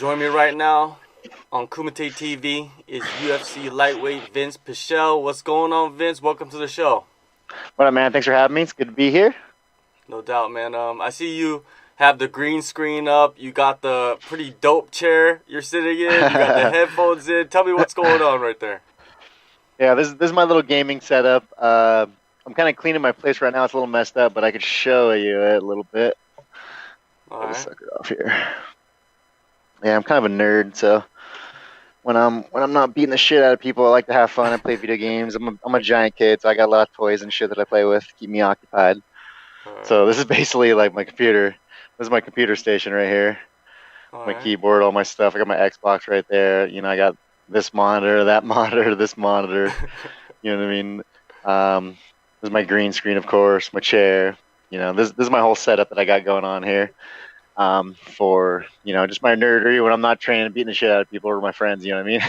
Join me right now on Kumite TV is UFC lightweight Vinc Pichel. What's going on, Vince? Welcome to the show. What up, man? Thanks for having me. It's good to be here. No doubt, man. I see you have the green screen up. You got the pretty dope chair you're sitting in. You got the headphones in. Tell me what's going on right there. Yeah, this is my little gaming setup. I'm kind of cleaning my place right now. It's a little messed up, but I could show you it a little bit. All Pull the right. sucker off here. Yeah, I'm kind of a nerd, so when I'm not beating the shit out of people, I like to have fun and play video games. I'm a giant kid, so I got a lot of toys and shit that I play with to keep me occupied. All right. So this is basically like my computer. This is my computer station right here. All My right. keyboard, all my stuff. I got my Xbox right there. I got this monitor, that monitor, this monitor. You know what I mean? This is my green screen, of course, my chair. This is my whole setup that I got going on here. For just my nerdery when I'm not training and beating the shit out of people or my friends. You know what I mean?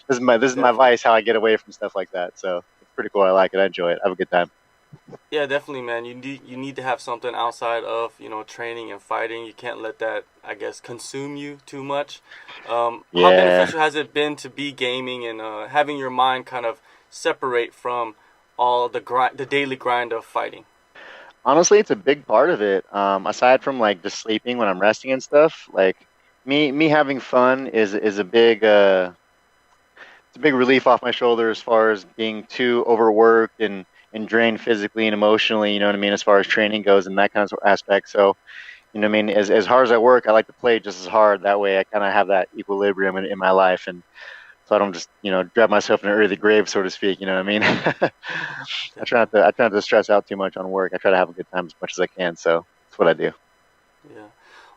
This is my Definitely. vice, how I get away from stuff like that. So it's pretty cool. I like it. I enjoy it. I have a good time. Yeah, definitely, man. You need to have something outside of training and fighting. You can't let that, I guess, consume you too much. How Yeah. beneficial has it been to be gaming and having your mind kind of separate from all the daily grind of fighting? Honestly, it's a big part of it. Aside from like just sleeping when I'm resting and stuff, like me having fun is a big it's a big relief off my shoulder as far as being too overworked and drained physically and emotionally, you know what I mean, as far as training goes and that kind of aspect. So, you know what I mean, as hard as I work, I like to play just as hard. That way I kind of have that equilibrium in my life, and so I don't just, drag myself in an early grave, so to speak, you know what I mean? I try not to stress out too much on work. I try to have a good time as much as I can, so that's what I do. Yeah.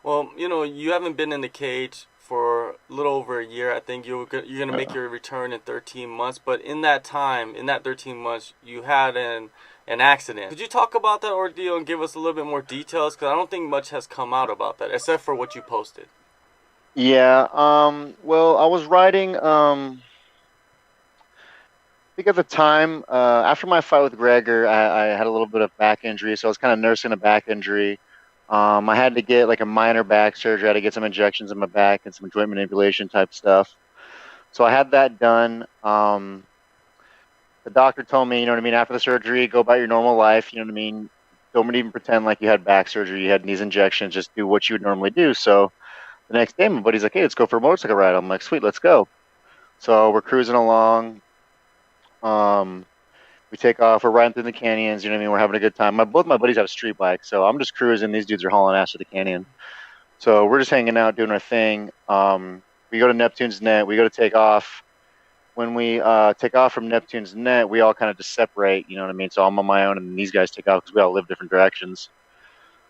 Well, you haven't been in the cage for a little over a year. I think you're gonna make Uh, your return in 13 months. But in that time, in that 13 months, you had an accident. Could you talk about that ordeal and give us a little bit more details? Because I don't think much has come out about that, except for what you posted. yeah, well, I was riding, I think at the time, after my fight with Gregor, I had a little bit of back injury, so I was kind of nursing a back injury. I had to get like a minor back surgery. I had to get some injections in my back and some joint manipulation type stuff. So I had that done. The doctor told me, you know what I mean, after the surgery, go about your normal life. You know what I mean? Don't even pretend like you had back surgery, you had these injections. Just do what you would normally do. So the next day, my buddy's like, "Hey, let's go for a motorcycle ride." I'm like, "Sweet, let's go." So we're cruising along. Um, we take off. We're riding through the canyons. You know what I mean? We're having a good time. Both my buddies have a street bike, so I'm just cruising. These dudes are hauling ass to the canyon. So we're just hanging out, doing our thing. We go to Neptune's Net. We go to take off. When we take off from Neptune's Net, we all kind of just separate. You know what I mean? So I'm on my own, and these guys take off because we all live different directions.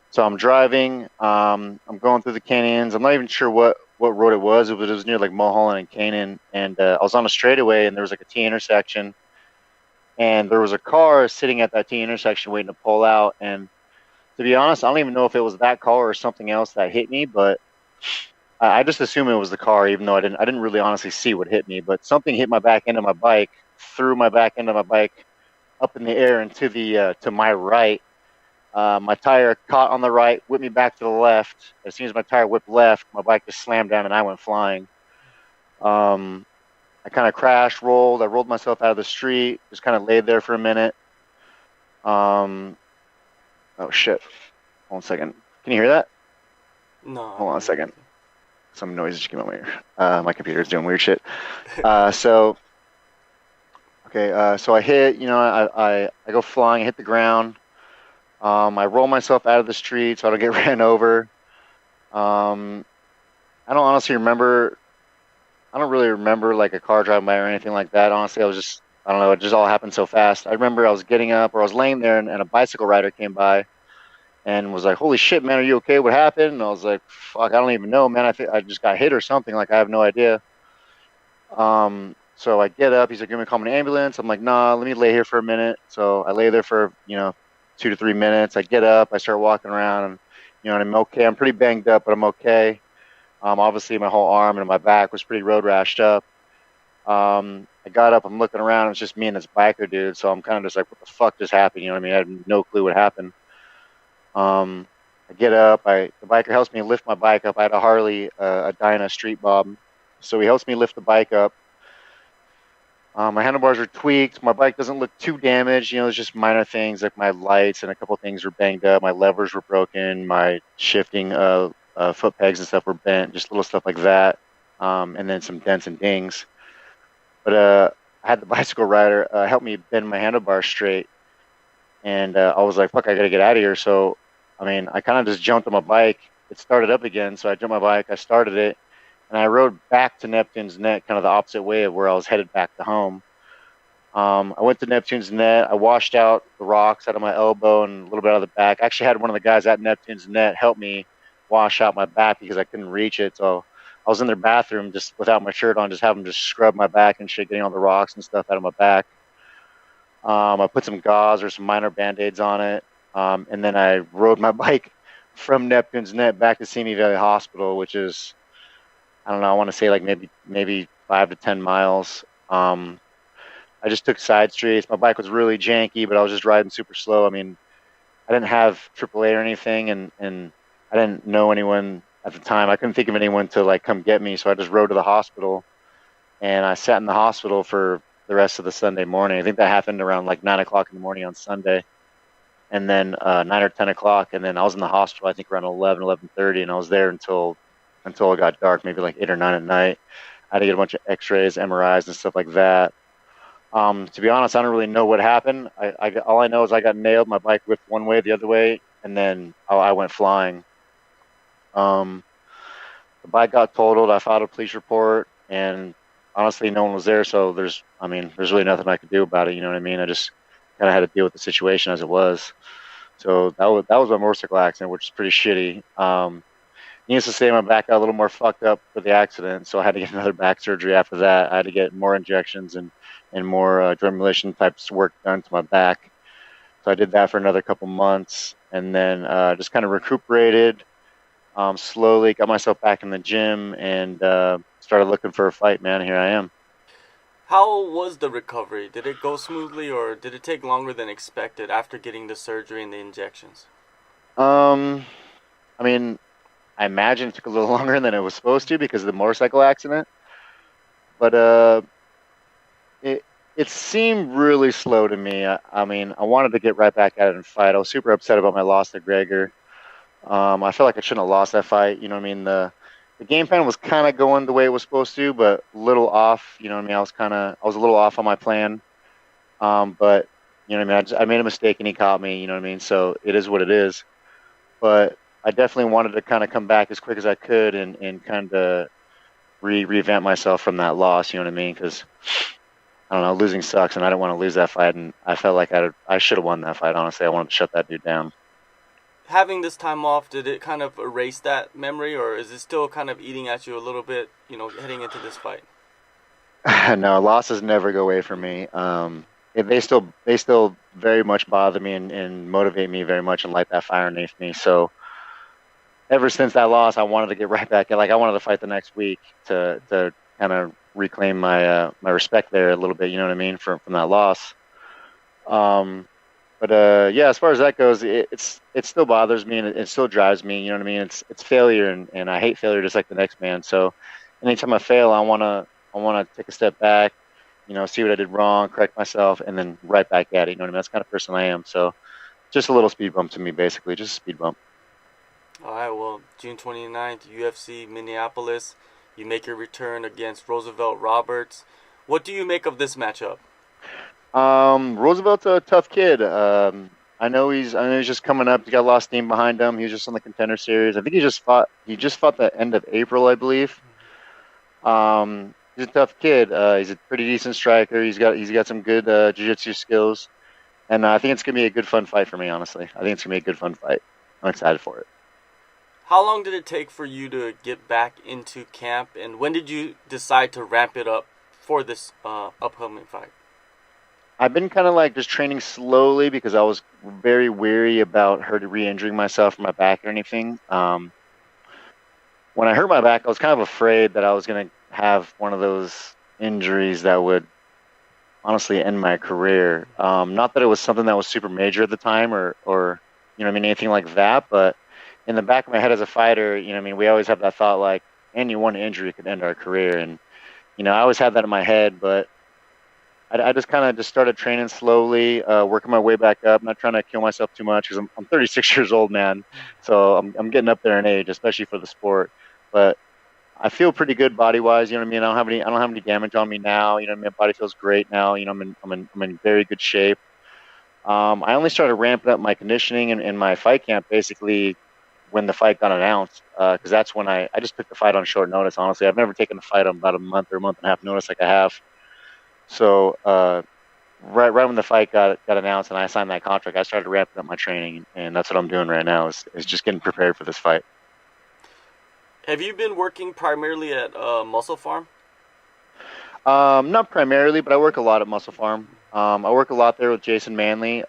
So I'm driving. I'm going through the canyons. I'm not even sure what road it was. It was near like Mulholland and Canaan, and I was on a straightaway, and there was like a T intersection, and there was a car sitting at that T intersection waiting to pull out. And to be honest, I don't even know if it was that car or something else that hit me, but I just assume it was the car, even though I didn't really honestly see what hit me. But something hit my back end of my bike, threw my back end of my bike up in the air and to my right. My tire caught on the right, whipped me back to the left. As soon as my tire whipped left, my bike just slammed down and I went flying. Um, I kind of crashed, rolled. I rolled myself out of the street, just kind of laid there for a minute. Um, oh shit. Hold on a second. Can you hear that? No, I Hold don't on a hear second. anything. Some noises just came out my ear. My computer's doing weird shit. So okay. So I hit. I go flying. I hit the ground. I roll myself out of the street so I don't get ran over. Um, I don't honestly remember. I don't really remember like a car driving by or anything like that. Honestly, I don't know. It just all happened so fast. I remember I was getting up or I was laying there and a bicycle rider came by and was like, "Holy shit, man, are you okay? What happened?" And I was like, "Fuck, I don't even know, man. I think I just got hit or something. Like I have no idea." So I get up. He's like, "Give me call an ambulance." I'm like, "Nah, let me lay here for a minute." So I lay there for 2 to 3 minutes. I get up. I start walking around, and and I'm okay. I'm pretty banged up, but I'm okay. Obviously, my whole arm and my back was pretty road rashed up. I got up. I'm looking around. It's just me and this biker dude. So I'm kind of just like, "What the fuck just happened?" You know what I mean? I had no clue what happened. Um, I get up. The biker helps me lift my bike up. I had a Harley, a Dyna Street Bob, so he helps me lift the bike up. My handlebars are tweaked. My bike doesn't look too damaged. You know, it's just minor things like my lights and a couple things were banged up. My levers were broken. My shifting foot pegs and stuff were bent. Just little stuff like that. And then some dents and dings. But I had the bicycle rider help me bend my handlebars straight. And I was like, fuck, I got to get out of here. So, I mean, I kind of just jumped on my bike. It started up again. So I jumped my bike. I started it. And I rode back to Neptune's Net, kind of the opposite way of where I was headed back to home. I went to Neptune's Net. I washed out the rocks out of my elbow and a little bit out of the back. I actually had one of the guys at Neptune's Net help me wash out my back because I couldn't reach it. So I was in their bathroom just without my shirt on, just having to scrub my back and shit, getting all the rocks and stuff out of my back. I put some gauze or some minor band-aids on it. And then I rode my bike from Neptune's Net back to Simi Valley Hospital, which is, I don't know, I want to say like maybe 5 to 10 miles. I just took side streets. My bike was really janky, but I was just riding super slow. I mean, I didn't have AAA or anything, and I didn't know anyone at the time. I couldn't think of anyone to like come get me, so I just rode to the hospital, and I sat in the hospital for the rest of the Sunday morning. I think that happened around like 9 o'clock in the morning on Sunday, and then 9 or 10 o'clock, and then I was in the hospital I think around 11:30, and I was there until it got dark, maybe like 8 or 9 at night. I had to get a bunch of X-rays, MRIs, and stuff like that. To be honest, I don't really know what happened. All I know is I got nailed. My bike whipped one way, the other way, and then I went flying. The bike got totaled. I filed a police report, and honestly, no one was there. So there's really nothing I could do about it. You know what I mean? I just kind of had to deal with the situation as it was. So that was my motorcycle accident, which is pretty shitty. Needless to say, my back got a little more fucked up for the accident, so I had to get another back surgery after that. I had to get more injections and more joint relation types work done to my back. So I did that for another couple months, and then just kind of recuperated slowly, got myself back in the gym, and started looking for a fight, man. Here I am. How was the recovery? Did it go smoothly, or did it take longer than expected after getting the surgery and the injections? I mean, I imagine it took a little longer than it was supposed to because of the motorcycle accident, but it seemed really slow to me. I mean, I wanted to get right back at it and fight. I was super upset about my loss to Gregor. I felt like I shouldn't have lost that fight. You know what I mean? The game plan was kind of going the way it was supposed to, but a little off. You know what I mean? I was a little off on my plan. But you know what I mean? I made a mistake and he caught me. You know what I mean? So it is what it is. But I definitely wanted to kind of come back as quick as I could and kind of revamp myself from that loss. You know what I mean? Because I don't know, losing sucks, and I didn't want to lose that fight, and I felt like I should have won that fight. Honestly, I wanted to shut that dude down. Having this time off, did it kind of erase that memory, or is it still kind of eating at you a little bit, heading into this fight? No, losses never go away from me. They still very much bother me and motivate me very much and light that fire underneath me. So ever since that loss, I wanted to get right back. Like I wanted to fight the next week to kind of reclaim my my respect there a little bit. You know what I mean from that loss. But yeah, as far as that goes, it still bothers me and it still drives me. You know what I mean? It's failure and I hate failure just like the next man. So anytime I fail, I wanna take a step back, see what I did wrong, correct myself, and then right back at it. You know what I mean? That's the kind of person I am. So just a little speed bump to me, basically, just a speed bump. All right, well, June 29th, UFC Minneapolis. You make your return against Roosevelt Roberts. What do you make of this matchup? Roosevelt's a tough kid. I know he's just coming up. He got a lot of steam behind him. He was just on the Contender Series. I think he just fought the end of April, I believe. He's a tough kid. He's a pretty decent striker. He's got some good jiu-jitsu skills, and I think it's gonna be a good fun fight for me. Honestly, I think it's gonna be a good fun fight. I'm excited for it. How long did it take for you to get back into camp, and when did you decide to ramp it up for this upcoming fight? I've been kind of like just training slowly because I was very weary about re-injuring myself from my back or anything. When I hurt my back, I was kind of afraid that I was going to have one of those injuries that would honestly end my career. Not that it was something that was super major at the time or anything like that, but in the back of my head as a fighter, you know what I mean, we always have that thought like any one injury could end our career. And, you know, I always had that in my head, but I just kind of just started training slowly, working my way back up, not trying to kill myself too much because I'm 36 years old, man. So I'm getting up there in age, especially for the sport. But I feel pretty good body wise. You know what I mean? I don't have any damage on me now. You know what I mean? My body feels great now. You know, I'm in very good shape. I only started ramping up my conditioning in my fight camp basically when the fight got announced, because that's when I just took the fight on short notice. Honestly, I've never taken a fight on about a month or a month and a half notice like I have. So right when the fight got announced and I signed that contract, I started ramping up my training, and that's what I'm doing right now is just getting prepared for this fight. Have you been working primarily at Muscle Farm? Not primarily, but I work a lot at Muscle Farm. I work a lot there with Jason Manley.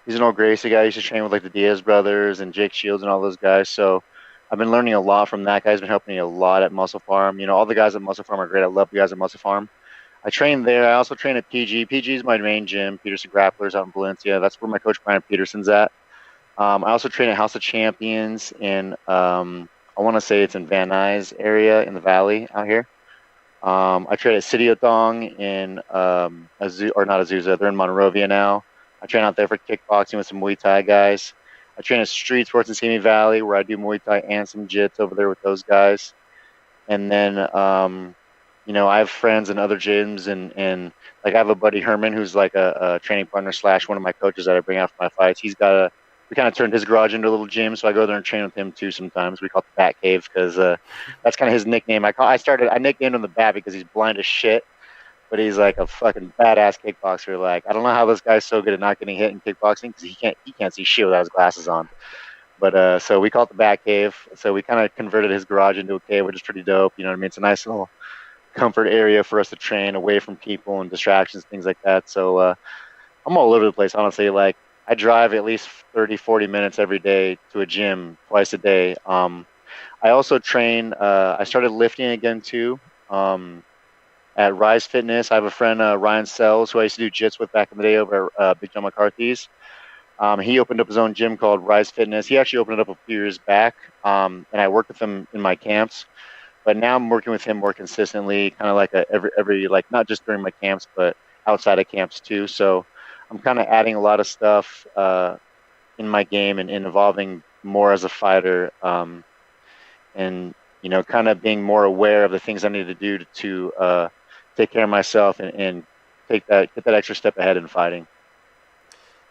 He's an old Gracie guy. He used to train with like the Diaz brothers and Jake Shields and all those guys. So I've been learning a lot from that guy. He's been helping me a lot at Muscle Farm. You know, all the guys at Muscle Farm are great. I love the guys at Muscle Farm. I train there. I also train at PG. PG is my main gym, Peterson Grapplers out in Valencia. That's where my coach Brian Peterson's at. I also train at House of Champions in, I want to say it's in Van Nuys area in the Valley out here. I train at City Otong in or not Azusa. They're in Monrovia now. I train out there for kickboxing with some Muay Thai guys. I train at Street Sports in Simi Valley where I do Muay Thai and some Jits over there with those guys. And then, you know, I have friends in other gyms and like I have a buddy Herman who's like a training partner / one of my coaches that I bring out for my fights. We kind of turned his garage into a little gym, so I go there and train with him too sometimes. We call it the Bat Cave because that's kind of his nickname. I nicknamed him the Bat because he's blind as shit, but he's like a fucking badass kickboxer. Like I don't know how this guy's so good at not getting hit in kickboxing because he can't see shit without his glasses on. But so we call it the Bat Cave. So we kind of converted his garage into a cave, which is pretty dope. You know what I mean? It's a nice little comfort area for us to train away from people and distractions, things like that. So I'm all over the place, honestly. Like I drive at least 30, 40 minutes every day to a gym twice a day. I also train. I started lifting again too at Rise Fitness. I have a friend, Ryan Sells, who I used to do jits with back in the day over at Big John McCarthy's. He opened up his own gym called Rise Fitness. He actually opened it up a few years back, and I worked with him in my camps. But now I'm working with him more consistently, kind of like every like not just during my camps, but outside of camps too. So I'm kind of adding a lot of stuff in my game and evolving more as a fighter, and you know, kind of being more aware of the things I need to do to take care of myself and get that extra step ahead in fighting.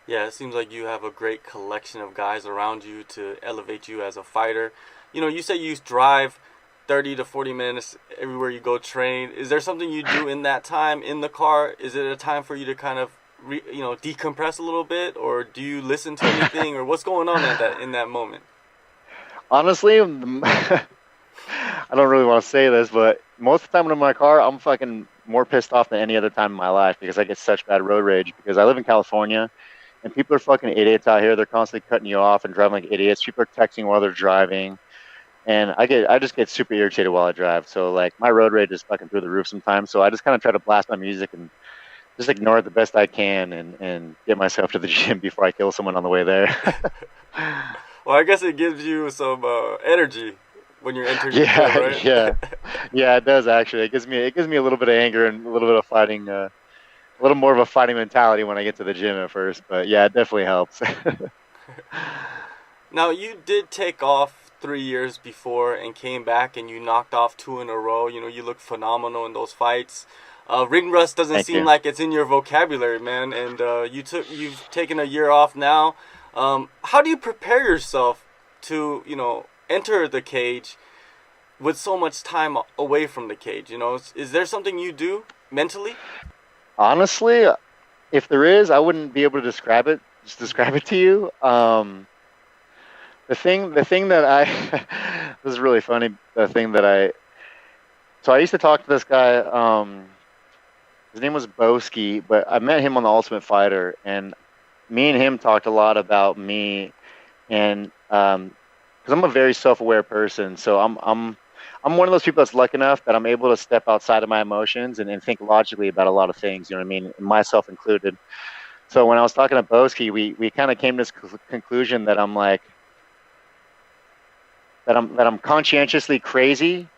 Yeah, it seems like you have a great collection of guys around you to elevate you as a fighter. You know, you say you drive 30 to 40 minutes everywhere you go train. Is there something you do in that time in the car? Is it a time for you to kind of decompress a little bit, or do you listen to anything, or what's going on in that moment? Honestly, I don't really want to say this, but most of the time when I'm in my car, I'm fucking more pissed off than any other time in my life because I get such bad road rage because I live in California and people are fucking idiots out here. They're constantly cutting you off and driving like idiots. People are texting while they're driving. And I just get super irritated while I drive. So like my road rage is fucking through the roof sometimes. So I just kind of try to blast my music and just ignore it the best I can and get myself to the gym before I kill someone on the way there. Well, I guess it gives you some energy when you're entering the gym, right? Yeah, it does actually. It gives me a little bit of anger and a little bit of fighting, a little more of a fighting mentality when I get to the gym at first. But yeah, it definitely helps. Now, you did take off 3 years before and came back and you knocked off 2 in a row. You know, you look phenomenal in those fights. Ring rust doesn't seem like it's in your vocabulary, man. And you've taken a year off now. How do you prepare yourself to, enter the cage with so much time away from the cage? You know, is there something you do mentally? Honestly, if there is, I wouldn't be able to describe it. Just describe it to you. The thing that I this is really funny. So I used to talk to this guy. His name was Boski, but I met him on the Ultimate Fighter, and me and him talked a lot about me, and because I'm a very self-aware person, so I'm one of those people that's lucky enough that I'm able to step outside of my emotions and think logically about a lot of things. You know what I mean, myself included. So when I was talking to Boski, we kind of came to this conclusion that I'm like, that I'm conscientiously crazy,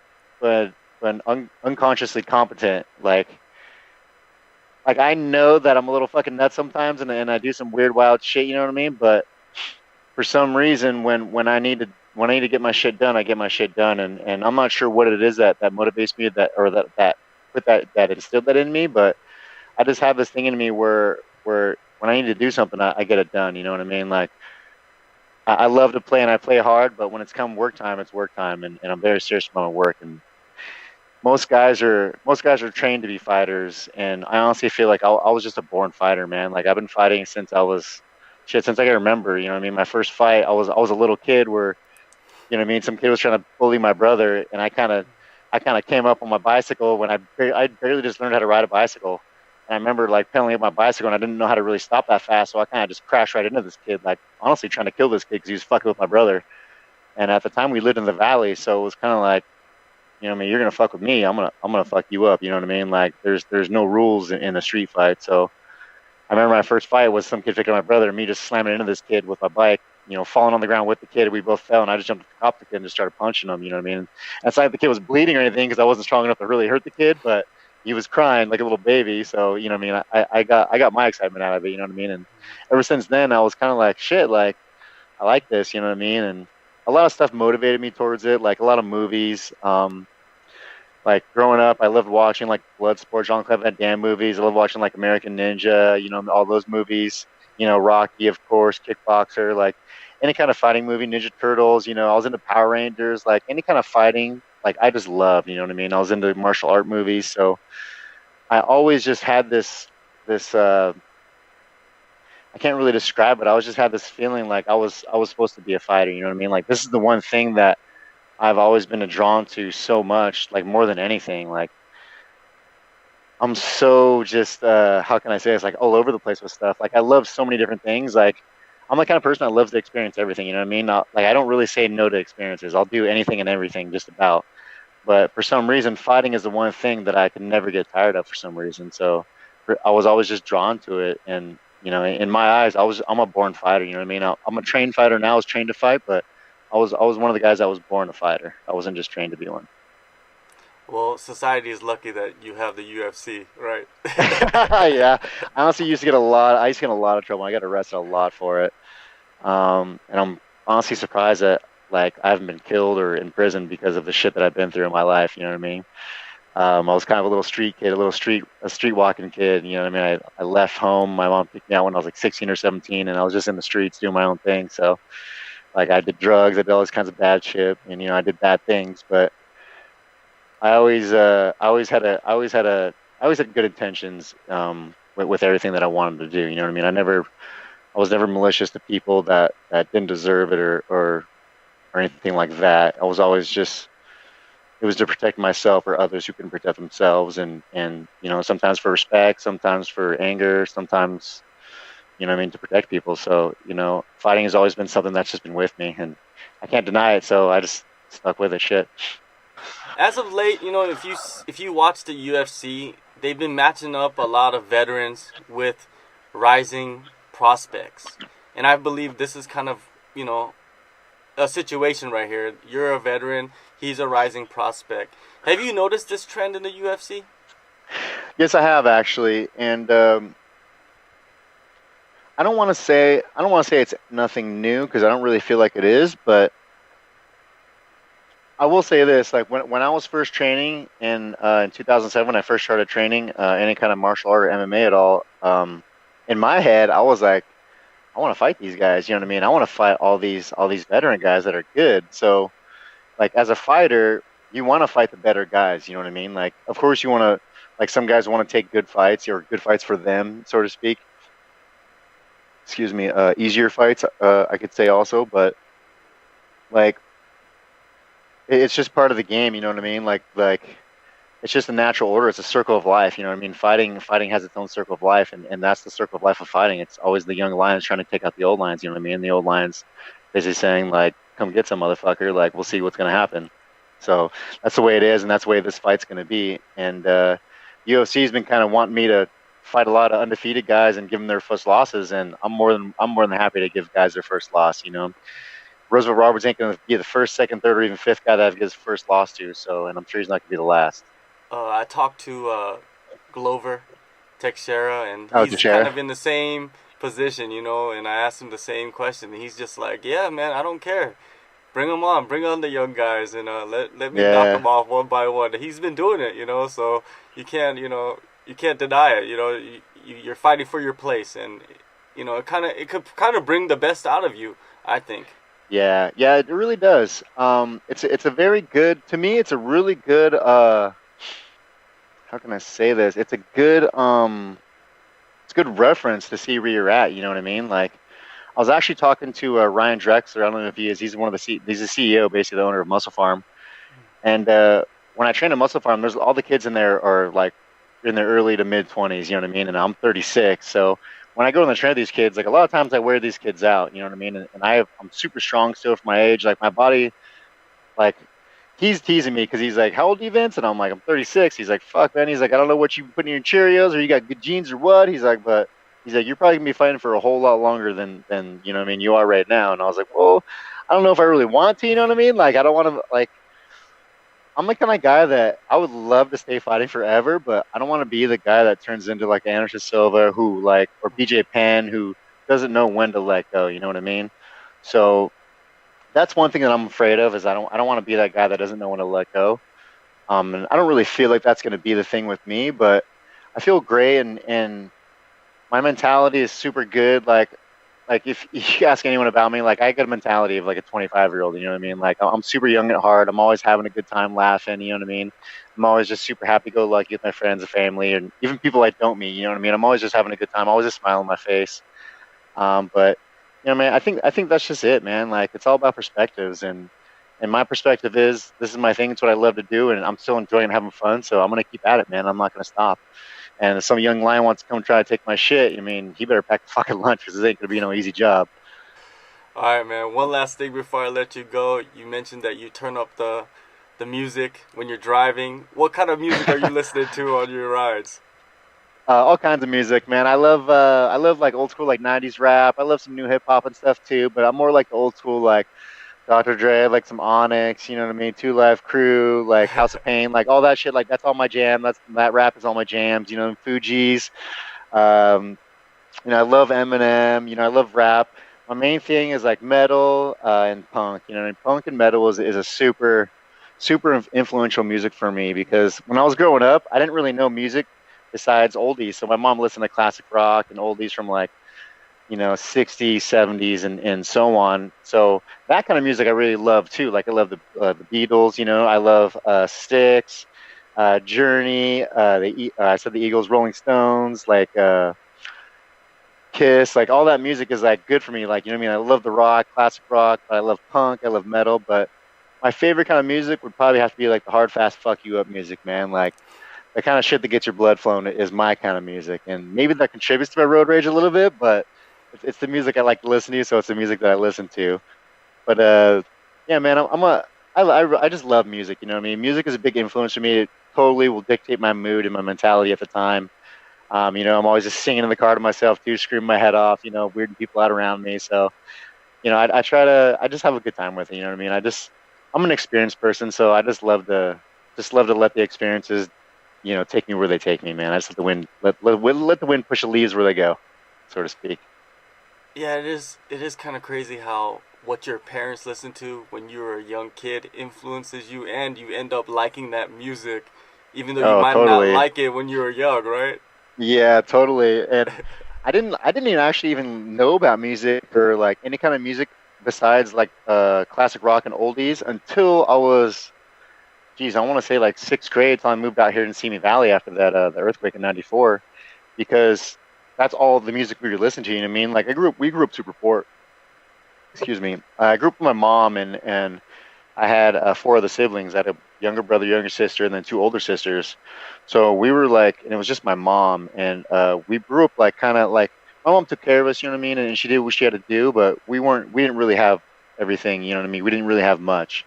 but unconsciously competent. Like I know that I'm a little fucking nuts sometimes, and I do some weird, wild shit. You know what I mean? But for some reason, when I need to get my shit done, I get my shit done, and I'm not sure what it is that motivates me that instilled that in me, but I just have this thing in me where when I need to do something, I get it done. You know what I mean? Like I love to play and I play hard, but when it's come work time, it's work time, and I'm very serious about my work. And most guys are trained to be fighters, and I honestly feel like I was just a born fighter, man. Like I've been fighting since I was shit since I can remember. You know what I mean? My first fight, I was a little kid where you know what I mean. Some kid was trying to bully my brother, and I kind of came up on my bicycle when I barely just learned how to ride a bicycle. And I remember like pedaling up my bicycle, and I didn't know how to really stop that fast, so I kind of just crashed right into this kid, like honestly trying to kill this kid because he was fucking with my brother. And at the time, we lived in the valley, so it was kind of like, you know what I mean, you're gonna fuck with me, I'm gonna fuck you up. You know what I mean? Like there's no rules in a street fight. So I remember my first fight was some kid picking up my brother and me just slamming into this kid with my bike, you know, falling on the ground with the kid. We both fell, and I just jumped to top the kid and just started punching him. You know what I mean? And it's not like the kid was bleeding or anything because I wasn't strong enough to really hurt the kid, but he was crying like a little baby. So you know what I mean? I got my excitement out of it. You know what I mean? And ever since then, I was kind of like, shit, like I like this. You know what I mean? And a lot of stuff motivated me towards it, like a lot of movies. Like growing up, I loved watching like Bloodsport, Jean-Claude Van Damme movies. I love watching like American Ninja, you know, all those movies. You know, Rocky, of course, Kickboxer, like any kind of fighting movie, Ninja Turtles. You know, I was into Power Rangers, like any kind of fighting. Like I just loved, you know what I mean. I was into martial art movies, so I always just had this. I can't really describe it. I always just had this feeling like I was supposed to be a fighter. You know what I mean? Like this is the one thing that I've always been drawn to so much, like more than anything. Like I'm so just how can I say it's like all over the place with stuff. Like I love so many different things. Like I'm the kind of person that loves to experience everything, you know what I mean? Not, like I don't really say no to experiences. I'll do anything and everything just about. But for some reason fighting is the one thing that I can never get tired of for some reason. So I was always just drawn to it, and you know, in my eyes I'm a born fighter, you know what I mean? I'm a trained fighter now. I was trained to fight, but I was one of the guys that was born a fighter. I wasn't just trained to be one. Well, society is lucky that you have the UFC, right? Yeah, I honestly used to get a lot. I used to get in a lot of trouble. I got arrested a lot for it. And I'm honestly surprised that like I haven't been killed or in prison because of the shit that I've been through in my life. You know what I mean? I was kind of a little street kid, a street walking kid. You know what I mean? I left home. My mom picked me out when I was like 16 or 17, and I was just in the streets doing my own thing. So like I did drugs, I did all this kinds of bad shit, and you know I did bad things. But I always had good intentions with everything that I wanted to do. You know what I mean? I was never malicious to people that didn't deserve it or anything like that. I was always just it was to protect myself or others who couldn't protect themselves, and you know sometimes for respect, sometimes for anger, sometimes you know what I mean to protect people. So you know fighting has always been something that's just been with me, and I can't deny it. So I just stuck with it. Shit. As of late, you know, if you watch the UFC, they've been matching up a lot of veterans with rising prospects, and I believe this is kind of, you know, a situation right here. You're a veteran, he's a rising prospect. Have you noticed this trend in the UFC? Yes, I have actually, and I don't want to say it's nothing new because I don't really feel like it is, but I will say this: like when I was first training in 2007, when I first started training any kind of martial art or MMA at all, in my head I was like, I want to fight these guys. You know what I mean? I want to fight all these veteran guys that are good. So like as a fighter, you want to fight the better guys. You know what I mean? Like of course you want to like some guys want to take good fights or good fights for them, so to speak. Excuse me, easier fights. I could say also, but like it's just part of the game. You know what I mean? Like it's just a natural order. It's a circle of life. You know what I mean? Fighting has its own circle of life, and that's the circle of life of fighting. It's always the young lions trying to take out the old lions. You know what I mean? The old lions basically saying like, "Come get some motherfucker." Like we'll see what's gonna happen. So that's the way it is, and that's the way this fight's gonna be. And UFC's been kind of wanting me to fight a lot of undefeated guys and give them their first losses, and I'm more than happy to give guys their first loss. You know, Roosevelt Roberts ain't going to be the first, second, third, or even fifth guy that I get his first loss to. So, and I'm sure he's not going to be the last. I talked to Glover Teixeira, and Oh, he's kind Teixeira. of in the same position, you know. And I asked him the same question, and he's just like, "Yeah, man, I don't care. Bring on the young guys, and let me knock Yeah, them off one by one." He's been doing it, you know. So you can't deny it. You know, you're fighting for your place, and it could kind of bring the best out of you, I think. yeah, yeah. It really does. It's a very good to me. It's a really good. How can I say this? It's a good reference to see where you're at. You know what I mean? Like I was actually talking to Ryan Drexler. I don't know if he is. He's one of he's the CEO, basically the owner of Muscle Farm. And when I train at Muscle Farm, there's all the kids in there are like in their early to mid 20s. You know what I mean? And I'm 36, so when I go in the train with these kids, like a lot of times I wear these kids out. You know what I mean? And I'm super strong still for my age. Like my body, like he's teasing me because he's like, "How old are you, Vince?" And I'm like, "I'm 36." He's like, "Fuck, man." He's like, "I don't know what you put in your Cheerios or you got good genes or what." He's like, "But." He's like, "You're probably gonna be fighting for a whole lot longer than you know what I mean you are right now." And I was like, "Well, I don't know if I really want to, you know what I mean? Like, I don't want to like I'm the kind of guy that I would love to stay fighting forever, but I don't want to be the guy that turns into like Anderson Silva who like or BJ Penn who doesn't know when to let go. You know what I mean? So that's one thing that I'm afraid of is I don't want to be that guy that doesn't know when to let go. And I don't really feel like that's going to be the thing with me, but I feel great and my mentality is super good. Like if you ask anyone about me, like I got a mentality of like a 25-year-old, you know what I mean? Like I'm super young at heart. I'm always having a good time laughing, you know what I mean? I'm always just super happy go lucky with my friends and family and even people that don't me, you know what I mean? I'm always just having a good time, always a smile on my face. But you know, man, I think that's just it, man. Like it's all about perspectives and my perspective is this is my thing, it's what I love to do and I'm still enjoying having fun, so I'm gonna keep at it, man. I'm not gonna stop. And if some young lion wants to come try to take my shit, I mean, he better pack a fucking lunch because this ain't gonna be no easy job. All right, man. One last thing before I let you go. You mentioned that you turn up the music when you're driving. What kind of music are you listening to on your rides? All kinds of music, man. I love like old school like '90s rap. I love some new hip hop and stuff too, but I'm more like the old school like Dr. Dre, like some Onyx, you know what I mean? Two Live Crew, like House of Pain, like all that shit. Like that's all my jam. That rap is all my jams. You know, Fugees. Um, you know, I love Eminem. You know, I love rap. My main thing is like metal and punk. You know, and punk and metal is a super influential music for me because when I was growing up, I didn't really know music besides oldies. So my mom listened to classic rock and oldies from like you know 60s, 70s, and so on. So that kind of music I really love too. Like I love the Beatles. You know, I love Styx, Journey. I said the Eagles, Rolling Stones. Like. Kiss, like all that music is like good for me. Like, you know what I mean? I love the rock, classic rock, but I love punk, I love metal, but my favorite kind of music would probably have to be like the hard, fast, fuck you up music, man. Like the kind of shit that gets your blood flowing is my kind of music. And maybe that contributes to my road rage a little bit, but it's the music I like to listen to, so it's the music that I listen to. But yeah, man, I just love music, you know what I mean? Music is a big influence for me. It totally will dictate my mood and my mentality at the time. You know, I'm always just singing in the car to myself too, screaming my head off, you know, weirding people out around me. So, you know, I just have a good time with it. You know what I mean? I'm an experienced person, so I just love to let the experiences, you know, take me where they take me, man. I just let the wind push the leaves where they go, so to speak. Yeah, it is kind of crazy how what your parents listened to when you were a young kid influences you, and you end up liking that music, even though you Oh, might not totally. like it when you were young, right? Yeah, totally. And I didn't even actually even know about music or like any kind of music besides like classic rock and oldies until I was geez, I want to say like sixth grade till I moved out here in Simi Valley after that the earthquake in '94 because that's all the music we were listening to. You know what I mean? Like we grew up super poor. Excuse me. I grew up with my mom and I had four other siblings. I had a younger brother, younger sister, and then two older sisters. So we were like, and it was just my mom, and we grew up like kind of like my mom took care of us, you know what I mean, and she did what she had to do, but we didn't really have everything, you know what I mean. We didn't really have much,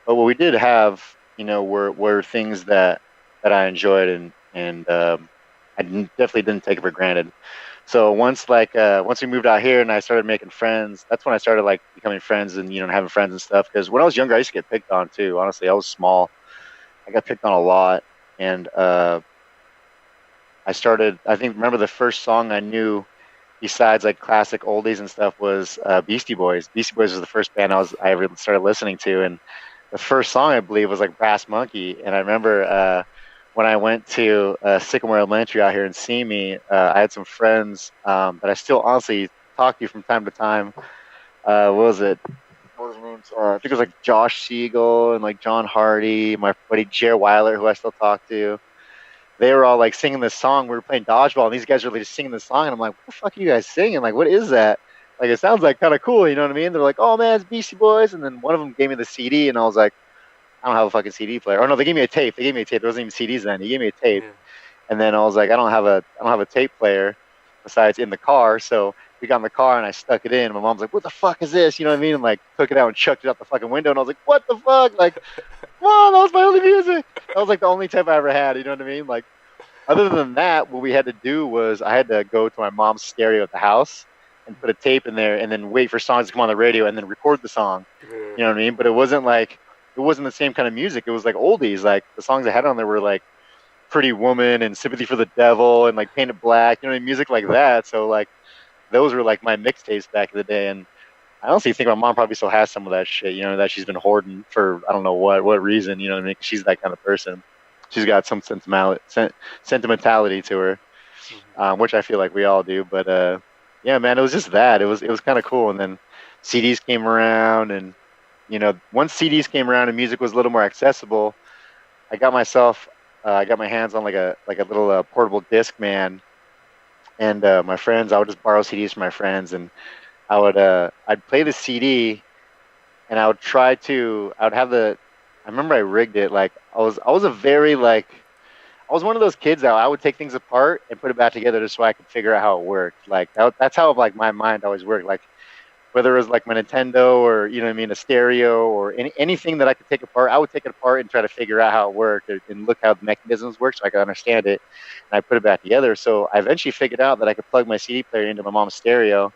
but what we did have, you know, were things that I enjoyed and definitely didn't take it for granted. So once once we moved out here and I started making friends, that's when I started like becoming friends and having friends and stuff. Because when I was younger, I used to get picked on too. Honestly, I was small. I got picked on a lot, and I started. I think remember the first song I knew besides like classic oldies and stuff was Beastie Boys. Beastie Boys was the first band I ever started listening to, and the first song I believe was like Brass Monkey. And I remember when I went to Sycamore Elementary out here in Simi, I had some friends that I still honestly talk to from time to time. What was it? What was his name? I think it was like Josh Siegel and like John Hardy, my buddy Jer Weiler, who I still talk to. They were all like singing this song. We were playing dodgeball, and these guys were just singing this song. And I'm like, what the fuck are you guys singing? Like, what is that? Like, it sounds like kind of cool, you know what I mean? They're like, oh man, it's Beastie Boys. And then one of them gave me the CD, and I was like, I don't have a fucking CD player. Or no, they gave me a tape. They gave me a tape. There wasn't even CDs then. He gave me a tape, Yeah. and then I was like, I don't have a tape player besides in the car. So we got in the car, and I stuck it in. And my mom's like, what the fuck is this? You know what I mean? And like took it out and chucked it out the fucking window. And I was like, what the fuck? Like, wow, that was my only music. That was like the only tape I ever had. You know what I mean? Like, other than that, what we had to do was I had to go to my mom's stereo at the house and put a tape in there and then wait for songs to come on the radio and then record the song. Yeah. You know what I mean? But it wasn't the same kind of music. It was like oldies. Like the songs I had on there were like Pretty Woman and Sympathy for the Devil and like Painted Black, you know, music like that. So like those were like my mixtapes back in the day. And I honestly think my mom probably still has some of that shit, you know, that she's been hoarding for I don't know what reason, you know what I mean? 'Cause she's that kind of person. She's got some sentimentality to her, which I feel like we all do. But yeah, man, it was just that. It was kind of cool. And then CDs came around, and once CDs came around and music was a little more accessible, I got my hands on like a little portable disc man, and my friends, I would just borrow CDs from my friends, and I'd play the CD, and I would have I remember I rigged it like I was a very like I was one of those kids that I would take things apart and put it back together just so I could figure out how it worked. Like that's how like my mind always worked. Like whether it was like my Nintendo or you know what I mean, a stereo or anything that I could take apart, I would take it apart and try to figure out how it worked and look how the mechanisms work so I could understand it, and I put it back together. So I eventually figured out that I could plug my CD player into my mom's stereo,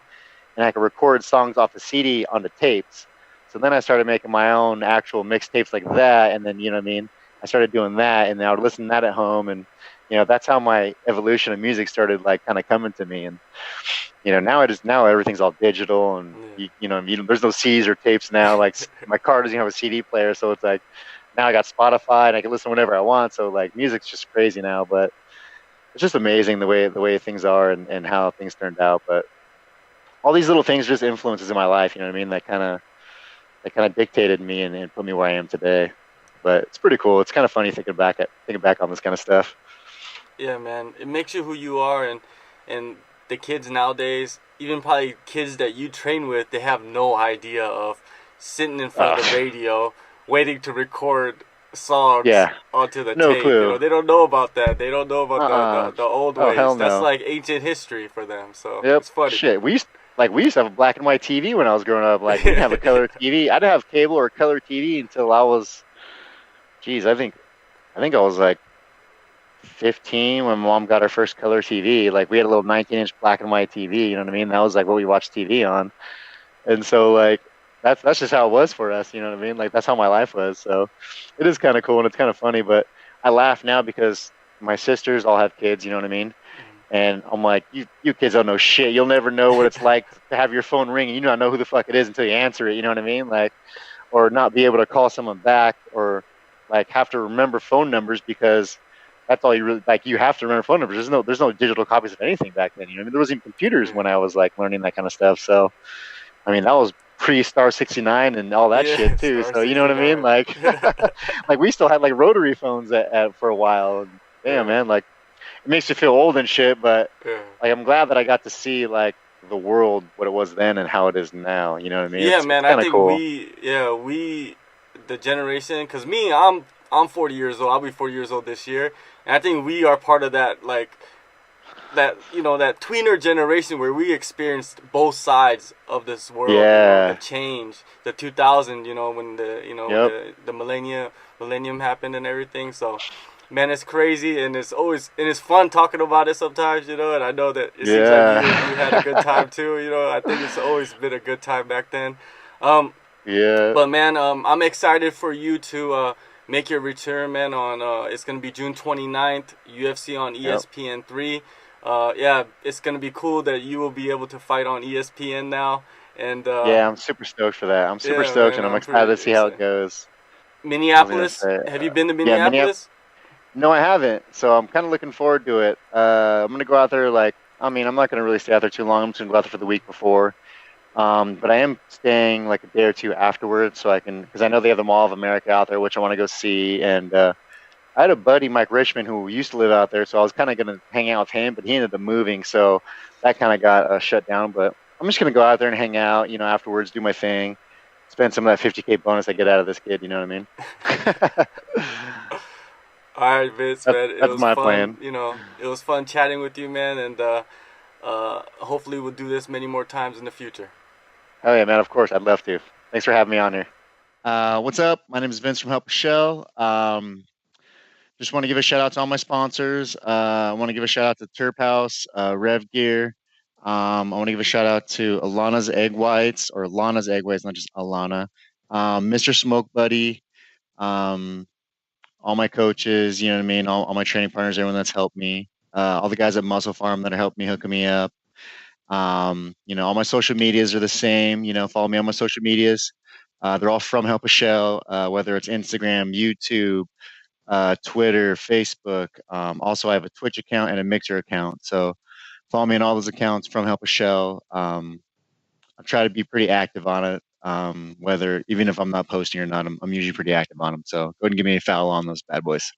and I could record songs off the CD onto tapes. So then I started making my own actual mixtapes like that, and then you know what I mean. I started doing that, and I would listen to that at home, and that's how my evolution of music started, like kind of coming to me. And now everything's all digital, and there's no CDs or tapes now. Like my car doesn't have a CD player, so it's like now I got Spotify and I can listen whenever I want. So like music's just crazy now, but it's just amazing the way things are and how things turned out. But all these little things just influences in my life, you know what I mean? That kind of dictated me and put me where I am today. But it's pretty cool. It's kind of funny thinking back on this kind of stuff. Yeah, man, it makes you who you are, and the kids nowadays, even probably kids that you train with, they have no idea of sitting in front of the radio, waiting to record songs onto the no tape. Clue. They don't know about that. They don't know about the old ways. Hell no. That's like ancient history for them. So yep. It's funny. Shit, we used to have a black and white TV when I was growing up. Like we didn't have a color TV. I didn't have cable or color TV until I was, I think I was like 15 when mom got her first color TV. Like we had a little 19-inch black and white TV. You know what I mean? That was like what we watched TV on. And so like that's just how it was for us. You know what I mean? Like that's how my life was. So it is kind of cool and it's kind of funny. But I laugh now because my sisters all have kids. You know what I mean? And I'm like, you kids don't know shit. You'll never know what it's like to have your phone ring and you not know who the fuck it is until you answer it. You know what I mean? Like, or not be able to call someone back, or like have to remember phone numbers because that's all you really like. You have to remember phone numbers. There's no digital copies of anything back then. You know, I mean, there wasn't even computers when I was like learning that kind of stuff. So, I mean, that was pre-Star 69 and all that shit too. So you know what I mean? Like, like we still had like rotary phones for a while. And, damn, man, like. It makes you feel old and shit, but like I'm glad that I got to see like the world, what it was then and how it is now. You know what I mean? Yeah, it's man. I think cool. we, the generation, because I'm 40 years old. I'll be 40 years old this year, and I think we are part of that that tweener generation where we experienced both sides of this world. Yeah. The change, the 2000. When the the millennium happened and everything. So. Man, it's crazy, and it's fun talking about it sometimes, you know. And I know that it seems like you had a good Yeah. time too, you know. I think it's always been a good time back then. Um, Yeah. but man, I'm excited for you to make your return, man. On it's gonna be June 29th, UFC on Yep. ESPN 3. Yeah, it's gonna be cool that you will be able to fight on ESPN now, and Yeah, I'm super stoked for that. I'm super yeah, stoked, man, and I'm I'm excited to pretty see how excited. it goes. I was gonna Minneapolis, say, have you been to yeah, Minneapolis. Minneapolis? No, I haven't. So I'm kind of looking forward to it. I'm gonna go out there like, I mean, I'm not gonna really stay out there too long. I'm just gonna go out there for the week before. But I am staying like a day or two afterwards, so I can, because I know they have the Mall of America out there, which I want to go see. And I had a buddy, Mike Richmond, who used to live out there, so I was kind of gonna hang out with him, but he ended up moving, so that kind of got shut down. But I'm just gonna go out there and hang out, afterwards, do my thing, spend some of that 50K bonus I get out of this kid. You know what I mean? All right, Vince, that's man, it that's was my fun. plan. You know, it was fun chatting with you, man, and hopefully we'll do this many more times in the future. Oh yeah, man. Of course, I'd love to. Thanks for having me on here. What's up? My name is Vince from Help Shell. Just want to give a shout out to all my sponsors. I want to give a shout out to Turp House, Rev Gear. I want to give a shout out to Alana's Egg Whites, or Alana's Egg Whites, not just Alana. Mr. Smoke Buddy. Um, all my coaches, you know what I mean? All my training partners, everyone that's helped me. All the guys at Muscle Farm that are helping me, hooking me up. All my social medias are the same. Follow me on my social medias. They're all from Help a Shell, whether it's Instagram, YouTube, Twitter, Facebook. Also, I have a Twitch account and a Mixer account. So follow me on all those accounts from Help a Shell. I try to be pretty active on it. Whether even if I'm not posting or not, I'm usually pretty active on them. So go ahead and give me a follow on those bad boys.